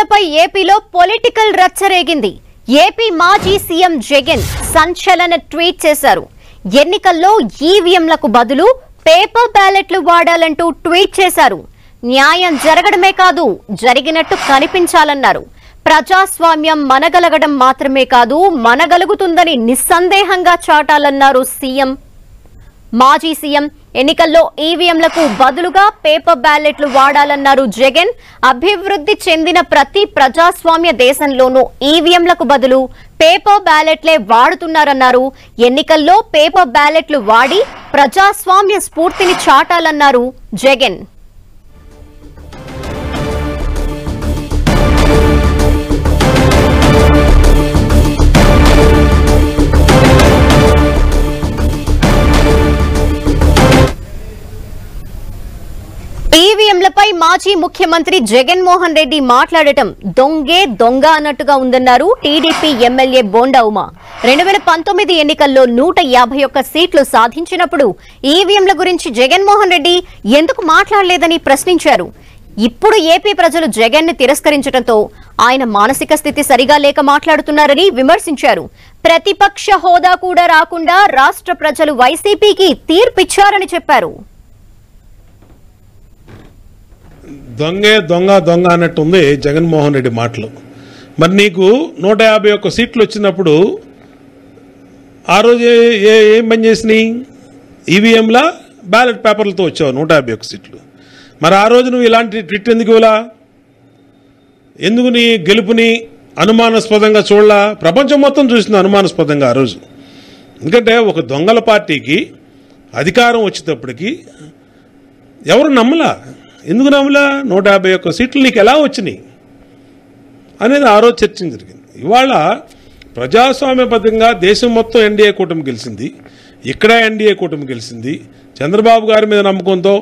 ఈవీఎంలపై ఏపీలో political రచ్చరేగింది. AP మాజీ CM Jagan సంచలన ట్వీట్ చేశారు. ఎన్నికల్లో ఈవీఎంలకు బదులు పేపర్ బ్యాలెట్లు వాడాలంటూ ట్వీట్ చేశారు. న్యాయం జరగడమే కాదు, జరిగినట్టు కనిపించాలన్నారు. ప్రజాస్వామ్యం మనగలగడం మాత్రమే కాదు, మనగలుగుతుందని నిస్సందేహంగా చాటాలన్నారు సీఎం. మాజీ సీఎం ఎన్నికల్లో ఈవీఎంలకు బదులుగా పేపర్ బ్యాలెట్లు వాడాలన్నారు జగన్. అభివృద్ధి చెందిన ప్రతి ప్రజాస్వామ్య దేశంలోనూ ఈవీఎంలకు బదులు పేపర్ బ్యాలెట్లే వాడుతున్నారన్నారు. ఎన్నికల్లో పేపర్ బ్యాలెట్లు వాడి ప్రజాస్వామ్య స్ఫూర్తిని చాటాలన్నారు జగన్. ఈవీఎంలపై మాజీ ముఖ్యమంత్రి జగన్మోహన్ రెడ్డి మాట్లాడటం దొంగే దొంగ అన్నట్టుగా ఉందన్నారు టీడీపీ ఎమ్మెల్యే బోండా ఉమా. 2019 ఎన్నికల్లో 151 సీట్లు సాధించినప్పుడు ఈవీఎంల గురించి జగన్మోహన్ రెడ్డి ఎందుకు మాట్లాడలేదని ప్రశ్నించారు. ఇప్పుడు ఏపీ ప్రజలు జగన్ ని తిరస్కరించడంతో ఆయన మానసిక స్థితి సరిగా లేక మాట్లాడుతున్నారని విమర్శించారు. ప్రతిపక్ష హోదా కూడా రాకుండా రాష్ట్ర ప్రజలు వైసీపీకి తీర్పిచ్చారని చెప్పారు. దొంగే దొంగ దొంగ అన్నట్టుంది జగన్మోహన్ రెడ్డి మాటలు. మరి నీకు 151 సీట్లు వచ్చినప్పుడు ఆ రోజు ఏం పని చేసినాయి? ఈవీఎంలా బ్యాలెట్ పేపర్లతో వచ్చావు 151 సీట్లు. మరి ఆ రోజు నువ్వు ఇలాంటి ట్విట్ ఎందుకు ఇవ్వలా? ఎందుకు నీ గెలుపుని అనుమానాస్పదంగా చూడలా? ప్రపంచం మొత్తం చూసింది అనుమానాస్పదంగా ఆ రోజు. ఎందుకంటే ఒక దొంగల పార్టీకి అధికారం వచ్చేటప్పటికి ఎవరు నమ్మలా. ఎందుకు నమ్మలా? 151 సీట్లు నీకు ఎలా వచ్చినాయి అనేది ఆ రోజు చర్చ జరిగింది. ఇవాళ ప్రజాస్వామ్యబద్ధంగా దేశం మొత్తం ఎన్డీఏ కూటమి గెలిచింది, ఇక్కడ ఎన్డీఏ కూటమి గెలిచింది. చంద్రబాబు గారి మీద నమ్మకంతో,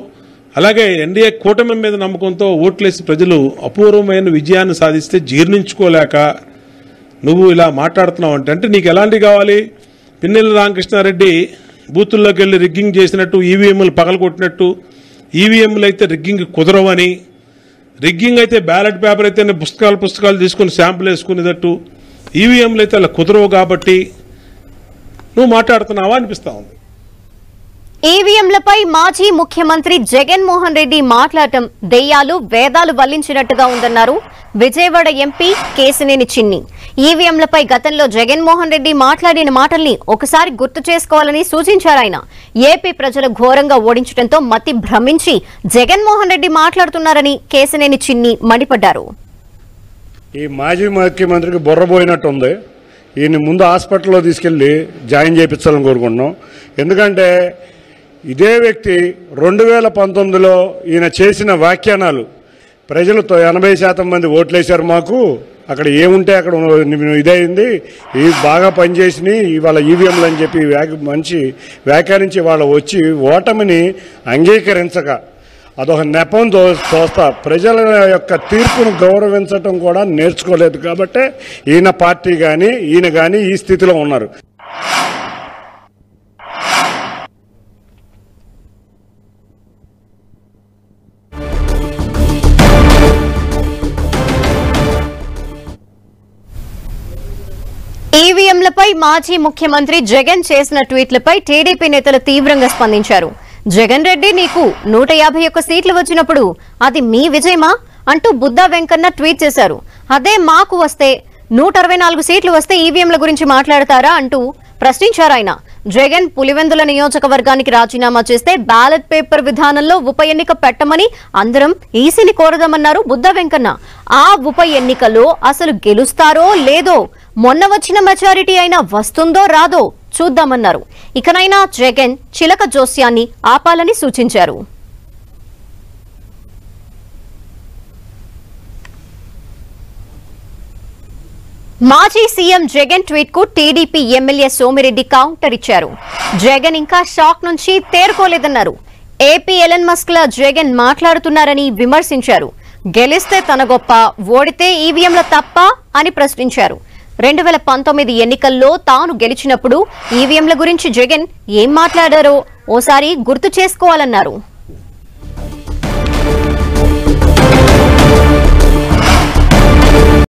అలాగే ఎన్డీఏ కూటమి మీద నమ్మకంతో ఓట్లేసి ప్రజలు అపూర్వమైన విజయాన్ని సాధిస్తే జీర్ణించుకోలేక నువ్వు ఇలా మాట్లాడుతున్నావు అంటే నీకు ఎలాంటివి కావాలి? పిన్నెల్లి రామకృష్ణారెడ్డి బూతుల్లోకి వెళ్ళి రిగ్గింగ్ చేసినట్టు, ఈవీఎంలు పగలగొట్టినట్టు, ఈవీఎంలు అయితే రిగ్గింగ్ కుదరవని, రిగ్గింగ్ అయితే బ్యాలెట్ పేపర్ అయితే పుస్తకాలు తీసుకుని శాంపుల్ వేసుకునేటట్టు, ఈవీఎంలు అయితే అలా కుదరవు కాబట్టి నువ్వు మాట్లాడుతున్నావా అనిపిస్తా ఉంది. ఈవీఎంలపై మాజీ ముఖ్యమంత్రి జగన్మోహన్ రెడ్డి మాట్లాడటం దెయ్యాలు వేదాలు వల్లించినట్టుగా ఉందన్నారు విజయవాడ ఎంపీ కేశినేని చిన్ని. ఈవీఎంలపై గతంలో జగన్మోహన్ రెడ్డి మాట్లాడిన మాటల్ని ఒకసారి గుర్తు చేసుకోవాలని సూచించారు ఆయన. ఏపీ ప్రజలు ఘోరంగా ఓడించడంతో మతి భ్రమించి జగన్మోహన్ రెడ్డి మాట్లాడుతున్నారని కేశినేని చిన్ని మండిపడ్డారు. ఈ మాజీ ముఖ్యమంత్రికి బుర్రపోయినట్టుంది. ఈయన ముందు హాస్పిటల్లో తీసుకెళ్లి జాయిన్ చేయించాలని కోరుకుంటున్నాం. ఎందుకంటే ఇదే వ్యక్తి 2019లో ఈయన చేసిన వ్యాఖ్యానాలు ప్రజలు 80% మంది ఓట్లేశారు మాకు, అక్కడ ఏముంటే అక్కడ ఇదైంది, ఇవి బాగా పనిచేసినాయి ఇవాళ ఈవీఎంలు అని చెప్పి మంచి వ్యాఖ్యానించి వాళ్ళ వచ్చి ఓటమిని అంగీకరించక అదొక నెపం తోస్తా ప్రజల యొక్క తీర్పును గౌరవించటం కూడా నేర్చుకోలేదు. కాబట్టి ఈయన పార్టీ కానీ ఈయన కానీ ఈ స్థితిలో ఉన్నారు. ఈవీఎంలపై మాజీ ముఖ్యమంత్రి జగన్ చేసిన ట్వీట్లపై టీడీపీ నేతలు తీవ్రంగా స్పందించారు. జగన్ రెడ్డి నీకు 151 సీట్లు వచ్చినప్పుడు అది మీ విజయమా అంటూ బుద్దా వెంకన్న ట్వీట్ చేశారు. అదే మాకు వస్తే 164 సీట్లు వస్తే ఈవీఎంల గురించి మాట్లాడతారా అంటూ ప్రశ్నించారు ఆయన. జగన్ పులివెందుల నియోజకవర్గానికి రాజీనామా చేస్తే బ్యాలెట్ పేపర్ విధానంలో ఉప ఎన్నిక పెట్టమని అందరం ఈసీని కోరదామన్నారు బుద్దా వెంకన్న. ఆ ఉప ఎన్నికలో అసలు గెలుస్తారో లేదో, మొన్న వచ్చిన మెజారిటీ అయినా వస్తుందో రాదో చూద్దామన్నారు. ఇకనైనా జగన్ చిలక జోస్యాన్ని ఆపాలని సూచించారు. మాజీ సీఎం జగన్ ట్వీట్ కు టీడీపీ ఎమ్మెల్యే సోమిరెడ్డి కౌంటర్ ఇచ్చారు. జగన్ ఇంకా షాక్ నుంచి తేరుకోలేదన్నారు. ఏపీ ఎలన్ మస్క్ లా జగన్ మాట్లాడుతున్నారని విమర్శించారు. గెలిస్తే తన గొప్ప, ఓడితే ఈవీఎంల తప్ప అని ప్రశ్నించారు. 2019 ఎన్నికల్లో తాను గెలిచినప్పుడు ఈవీఎంల గురించి జగన్ ఏం మాట్లాడారో ఓసారి గుర్తు చేసుకోవాలన్నారు.